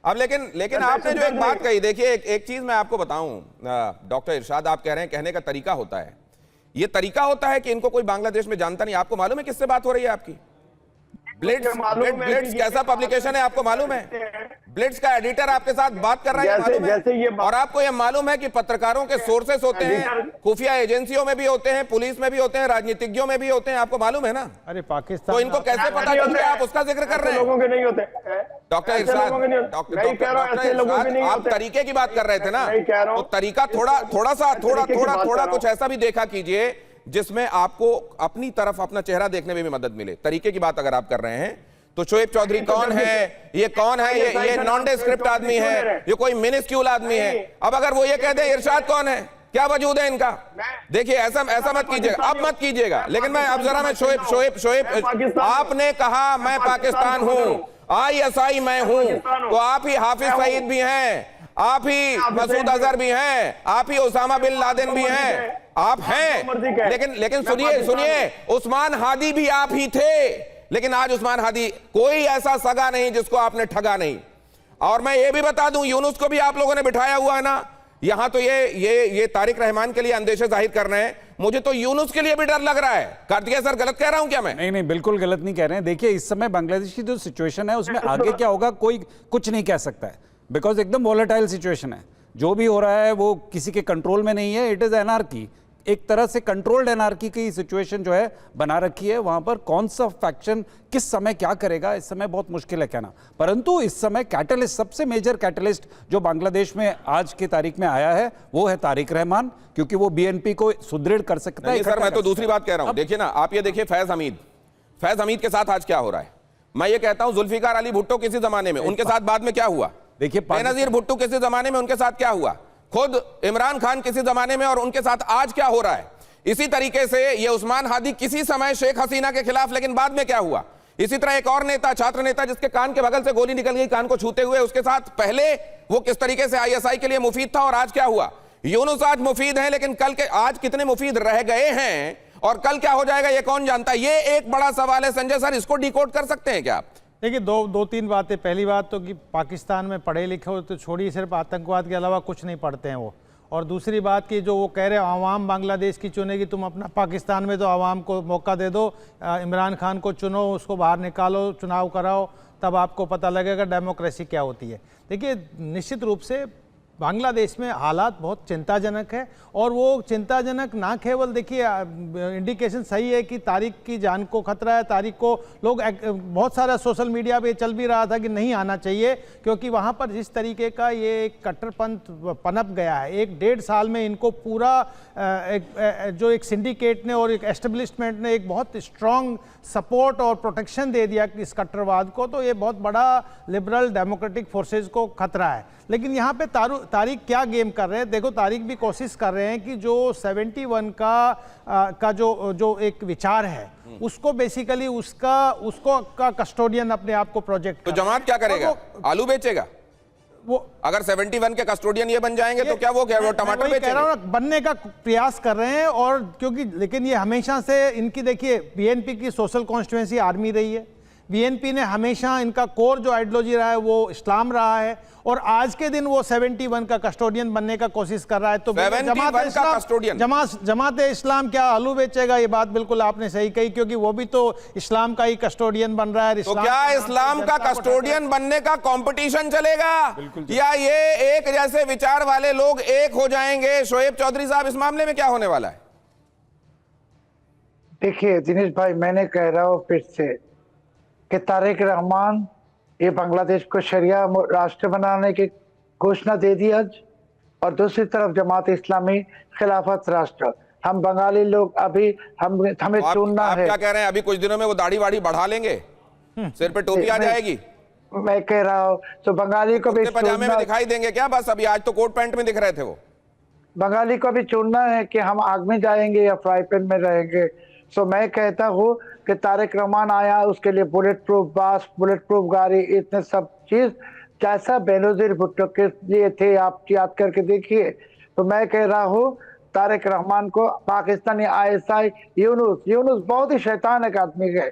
अब लेकिन आपने जो एक बात कही, देखिए एक चीज मैं आपको बताऊं डॉक्टर इरशाद, आप कह रहे हैं कहने का तरीका होता है, ये तरीका होता है कि इनको कोई बांग्लादेश में जानता नहीं। आपको मालूम है किससे बात हो रही है आपकी? ब्लिट्स कैसा पब्लिकेशन है आपको मालूम है? ब्लिट्स का एडिटर आपके साथ बात कर रहा है, मालूम है? और आपको यह मालूम है कि पत्रकारों के सोर्सेस होते हैं, खुफिया एजेंसियों में भी होते हैं, पुलिस में भी होते हैं, राजनीतिज्ञों में भी होते हैं, आपको मालूम है ना? अरे पाकिस्तान, तो इनको कैसे पता चल गया आप उसका जिक्र कर रहे हैं? लोगों के नहीं होते डॉक्टर इरशाद, आप तरीके की बात कर रहे थे ना, तो तरीका थोड़ा कुछ ऐसा भी देखा कीजिए जिसमें आपको अपनी तरफ अपना चेहरा देखने में भी मदद मिले। तरीके की बात अगर आप कर रहे हैं तो शोएब चौधरी कौन है, ये कौन है, ये नॉन डेस्क्रिप्ट आदमी है, ये कोई मिनिस्क्यूल आदमी है। अब अगर वो ये कह दे इरशाद कौन है, क्या वजूद है इनका? देखिए ऐसा मत कीजिएगा, अब मत कीजिएगा। लेकिन मैं अब जरा मैं शोएब आपने कहा मैं पाकिस्तान हूं, ISI मैं हूं, तो आप ही हाफिज सईद भी हैं, आप ही मसूद अजहर भी हैं, आप ही उसामा बिन लादेन भी हैं, आप हैं। लेकिन सुनिए उस्मान हादी भी आप ही थे, लेकिन आज उस्मान हादी कोई ऐसा सगा नहीं जिसको आपने ठगा नहीं। और मैं ये भी बता दूं, यूनुस को भी आप लोगों ने बिठाया हुआ है ना यहां, तो ये तारिक रहमान के लिए अंदेशे जाहिर कर रहे हैं। मुझे तो यूनुस के लिए भी डर लग रहा है। कार्तिकेय सर गलत कह रहा हूं क्या मैं? नहीं, बिल्कुल गलत नहीं कह रहे हैं। देखिए इस समय बांग्लादेश की जो सिचुएशन है उसमें आगे क्या होगा कोई कुछ नहीं कह सकता है, बिकॉज एकदम वॉलेटाइल सिचुएशन है। जो भी हो रहा है वो किसी के कंट्रोल में नहीं है। इट इज एनार्की, एक तरह से कंट्रोल्ड एनार्की की सिचुएशन जो है बना रखी है। वहां पर कौन सा फैक्शन किस समय क्या करेगा इस समय बहुत मुश्किल है कहना। परंतु इस समय कैटलिस्ट, सबसे मेजर कैटलिस्ट जो बांग्लादेश में आज की तारीख में आया है वो है तारिक रहमान, क्योंकि वो BNP को सुदृढ़ कर सकता है। सर मैं तो दूसरी बात कह रहा हूं। देखिए ना, आप ये देखिए फैज हमीद के साथ आज क्या हो रहा है। मैं ये कहता हूं जुल्फिकार अली भुट्टो किसी जमाने में, उनके साथ बाद में क्या हुआ? देखिए बेनजीर भुट्टो किसी जमाने में, उनके साथ क्या हुआ? खुद इमरान खान किसी जमाने में, और उनके साथ आज क्या हो रहा है। इसी तरीके से ये उस्मान हादी किसी समय शेख हसीना के खिलाफ, लेकिन बाद में क्या हुआ? इसी तरह एक और नेता, छात्र नेता, जिसके कान के बगल से गोली निकल गई कान को छूते हुए, उसके साथ पहले वो किस तरीके से ISI के लिए मुफीद था और आज क्या हुआ? यूनुस आज मुफीद है, लेकिन कल के आज कितने मुफीद रह गए हैं और कल क्या हो जाएगा ये कौन जानता है। ये एक बड़ा सवाल है संजय सर, इसको डिकोड कर सकते हैं क्या आप? देखिए दो तीन बातें। पहली बात तो कि पाकिस्तान में पढ़े लिखे हो तो छोड़िए, सिर्फ आतंकवाद के अलावा कुछ नहीं पढ़ते हैं वो। और दूसरी बात कि जो वो कह रहे हैं आवाम बांग्लादेश की चुनेगी, तुम अपना पाकिस्तान में तो आवाम को मौका दे दो, इमरान खान को चुनो, उसको बाहर निकालो, चुनाव कराओ, तब आपको पता लगेगा डेमोक्रेसी क्या होती है। देखिए निश्चित रूप से बांग्लादेश में हालात बहुत चिंताजनक है, और वो चिंताजनक ना केवल, देखिए इंडिकेशन सही है कि तारिक की जान को खतरा है। तारिक को लोग बहुत सारा सोशल मीडिया पे चल भी रहा था कि नहीं आना चाहिए, क्योंकि वहाँ पर जिस तरीके का ये कट्टरपंथ पनप गया है, 1-1.5 साल में इनको पूरा जो एक सिंडिकेट ने और एक एस्टेब्लिशमेंट ने एक बहुत स्ट्रॉन्ग सपोर्ट और प्रोटेक्शन दे दिया इस कट्टरवाद को, तो ये बहुत बड़ा लिबरल डेमोक्रेटिक फोर्सेज को खतरा है। लेकिन यहाँ पे तारिक क्या गेम कर रहे हैं? देखो तारिक भी कोशिश कर रहे हैं कि जो 71 का जो एक विचार है उसको बेसिकली उसको का कस्टोडियन अपने आप को प्रोजेक्ट। तो जमात क्या करेगा? आलू बेचेगा वो? अगर 71 के कस्टोडियन ये बन जाएंगे तो क्या वो टमाटर बेचेंगे? कह रहा हूं, बनने का प्रयास कर रहे हैं। और क्योंकि लेकिन ये हमेशा से इनकी, देखिए BNP की सोशल कॉन्स्टिट्यूएंसी आर्मी रही है। BNP ने हमेशा इनका कोर जो आइडियोलॉजी रहा है वो इस्लाम रहा है, और आज के दिन वो 71 का कस्टोडियन बनने का कोशिश कर रहा है। तो जमात इस्लाम क्या आलू बेचेगा? ये बात बिल्कुल आपने सही कही, क्योंकि वो भी तो इस्लाम का ही कस्टोडियन बन रहा है। तो क्या इस्लाम का कस्टोडियन बनने का कंपटीशन चलेगा, या ये एक जैसे विचार वाले लोग एक हो जाएंगे? शोएब चौधरी साहब, इस मामले में क्या होने वाला है? देखिए दिनेश भाई, मैंने कह रहा हूँ फिर से कि तारिक रहमान ये बांग्लादेश को शरिया राष्ट्र बनाने की घोषणा दे दी आज, और दूसरी तरफ जमात इस्लामी खिलाफत राष्ट्र। हम बंगाली लोग अभी हमें चुनना है। क्या कह रहे हैं? अभी कुछ दिनों में वो दाढ़ी वाड़ी बढ़ा लेंगे, सिर पे टोपी आ जाएगी। मैं कह रहा हूँ तो बंगाली को भी पजामे में दिखाई देंगे क्या? बस अभी आज तो कोट पैंट में दिख रहे थे वो। बंगाली को भी चुनना है कि हम आग में जाएंगे या फ्राई पैन में रहेंगे। सो मैं कहता हूँ कि तारिक रहमान आया, उसके लिए बुलेट प्रूफ बस, बुलेट प्रूफ गाड़ी, इतने सब चीज जैसा बेनजीर भुट्टो के लिए थे, आप याद करके देखिए। तो मैं कह रहा हूँ तारिक रहमान को पाकिस्तानी ISI, यूनुस बहुत ही शैतान एक आदमी है।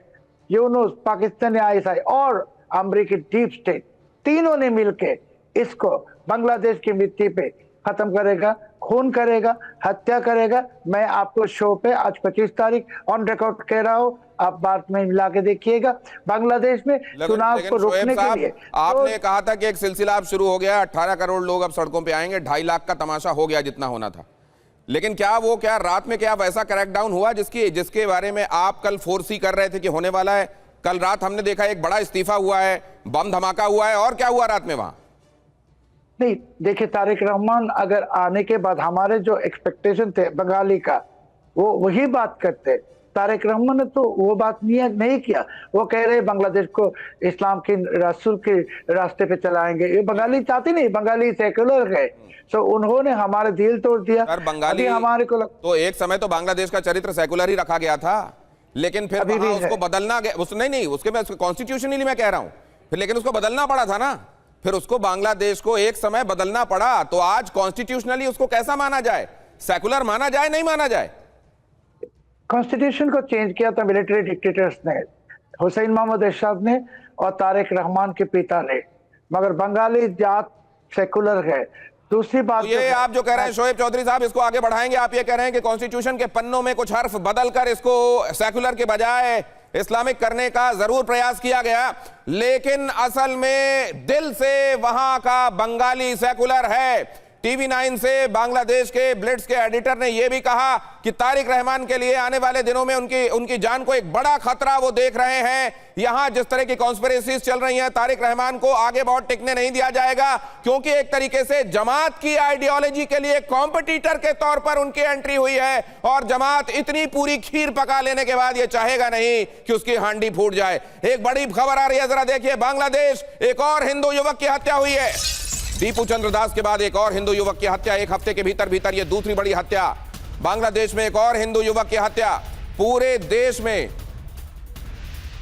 यूनुस पाकिस्तानी ISI और अमेरिकी डीप स्टेट तीनों ने मिलके इसको बांग्लादेश की मिट्टी पे खत्म करेगा, खून करेगा, हत्या करेगा। मैं आपको शो पे आज 25 तारीख ऑन रिकॉर्ड कह रहा हूँ, आप बात में मिला के देखिएगा। बांग्लादेश में चुनाव को रोकने के लिए आपने कहा था कि एक सिलसिला अब शुरू हो गया, 18 करोड़ लोग अब सड़कों पे आएंगे, 2.5 लाख का तमाशा हो गया जितना होना था। लेकिन क्या रात में क्या वैसा क्रैकडाउन हुआ जिसके बारे में आप कल फोर्सी कर रहे थे कि होने वाला है? कल रात हमने देखा एक बड़ा इस्तीफा हुआ है, बम धमाका हुआ है, और क्या हुआ रात में वहां? नहीं, देखिए तारिक रहमान अगर आने के बाद हमारे जो एक्सपेक्टेशन थे बंगाली का, वो वही बात करते। तारिक रहमान ने तो वो बात नहीं किया। वो कह रहे बांग्लादेश को इस्लाम के रसूल के रास्ते पे चलाएंगे। ये बंगाली चाहती नहीं, बंगाली सेकुलर है, तो उन्होंने हमारे दिल तोड़ दिया। बंगाली हमारे को तो एक समय तो बांग्लादेश का चरित्र सेकुलर ही रखा गया था, लेकिन फिर उसको बदलना नहीं, उसके मैं कॉन्स्टिट्यूशनली मैं कह रहा हूं फिर, लेकिन उसको बदलना पड़ा था ना। फिर उसको बांग्लादेश को एक समय बदलना पड़ा। तो आज कॉन्स्टिट्यूशनली उसको कैसा माना जाए? सेकुलर माना जाए, नहीं माना जाए? कॉन्स्टिट्यूशन को चेंज किया था मिलिट्री डिक्टेटर्स ने, हुसैन मोहम्मद एरशाद ने और तारिक रहमान के पिता ने, मगर बंगाली जात सेकुलर है। दूसरी बात तो ये आप जो कह रहे हैं शोएब चौधरी साहब, इसको आगे बढ़ाएंगे। आप ये कह रहे हैं कि कॉन्स्टिट्यूशन के पन्नों में कुछ हर्फ बदलकर इसको सेकुलर के बजाय इस्लामिक करने का जरूर प्रयास किया गया, लेकिन असल में दिल से वहां का बंगाली सेकुलर है। TV9 से बांग्लादेश के ब्लिट्स के एडिटर ने यह भी कहा कि तारिक रहमान के लिए आने वाले दिनों में उनकी जान को एक बड़ा खतरा वो देख रहे हैं। यहां जिस तरह की कॉन्स्पिरेसीज चल रही हैं, तारिक रहमान को आगे बहुत टिकने नहीं दिया जाएगा, क्योंकि एक तरीके से जमात की आइडियोलॉजी के लिए कॉम्पिटिटर के तौर पर उनकी एंट्री हुई है, और जमात इतनी पूरी खीर पका लेने के बाद यह चाहेगा नहीं कि उसकी हांडी फूट जाए। एक बड़ी खबर आ रही है, जरा देखिए। बांग्लादेश, एक और हिंदू युवक की हत्या हुई है। दीपू चंद्र दास के बाद एक और हिंदू युवक की हत्या, एक हफ्ते के भीतर यह दूसरी बड़ी हत्या। बांग्लादेश में एक और हिंदू युवक की हत्या। पूरे देश में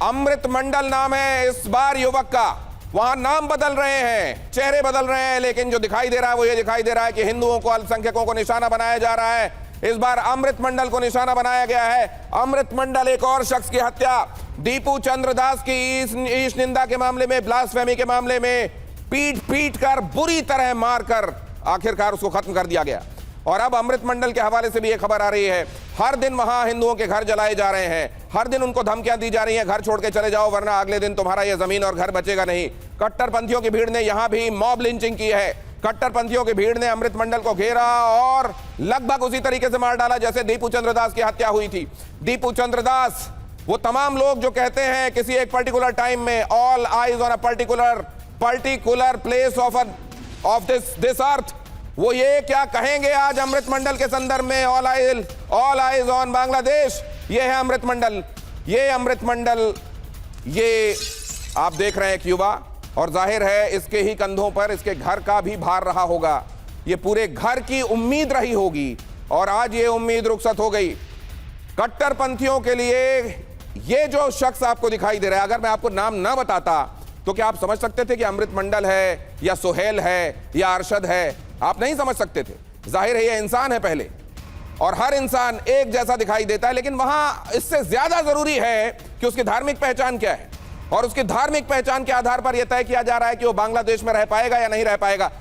अमृत मंडल नाम है इस बार युवक का। वहां नाम बदल रहे हैं, चेहरे बदल रहे हैं, लेकिन जो दिखाई दे रहा है वो ये दिखाई दे रहा है कि हिंदुओं को, अल्पसंख्यकों को निशाना बनाया जा रहा है। इस बार अमृत मंडल को निशाना बनाया गया है। अमृत मंडल, एक और शख्स की हत्या। दीपू चंद्र दास की ईश निंदा के मामले में, ब्लास्फेमी के मामले में पीट कर बुरी तरह मारकर आखिरकार उसको खत्म कर दिया गया। और अब अमृत मंडल के हवाले से भी एक खबर आ रही है, हर दिन वहां हिंदुओं के घर जलाए जा रहे हैं, हर दिन उनको धमकियां दी जा रही हैं, घर छोड़ के चले जाओ वरना अगले दिन तुम्हारा यह जमीन और घर बचेगा नहीं। कट्टरपंथियों की भीड़ ने यहां भी मॉब लिंचिंग की है। कट्टरपंथियों की भीड़ ने अमृत मंडल को घेरा और लगभग उसी तरीके से मार डाला जैसे दीपू चंद्र दास की हत्या हुई थी। दीपू चंद्र दास, वो तमाम लोग जो कहते हैं किसी एक पर्टिकुलर टाइम में all eyes on a particular place of this earth, वो ये क्या कहेंगे आज अमृत मंडल के संदर्भ में? All eyes on Bangladesh. ये है अमृत मंडल, ये अमृत मंडल, ये आप देख रहे हैं एक युवा, और जाहिर है इसके ही कंधों पर इसके घर का भी भार रहा होगा। ये पूरे घर की उम्मीद रही होगी, और आज ये उम्मीद रुखसत हो गई। कट्टरपंथियों के लिए ये जो शख्स आपको दिखाई दे रहा है, अगर मैं आपको नाम ना बताता तो क्या आप समझ सकते थे कि अमृत मंडल है या सुहेल है या अरशद है? आप नहीं समझ सकते थे। जाहिर है ये इंसान है पहले, और हर इंसान एक जैसा दिखाई देता है, लेकिन वहां इससे ज्यादा जरूरी है कि उसकी धार्मिक पहचान क्या है, और उसकी धार्मिक पहचान के आधार पर यह तय किया जा रहा है कि वो बांग्लादेश में रह पाएगा या नहीं रह पाएगा।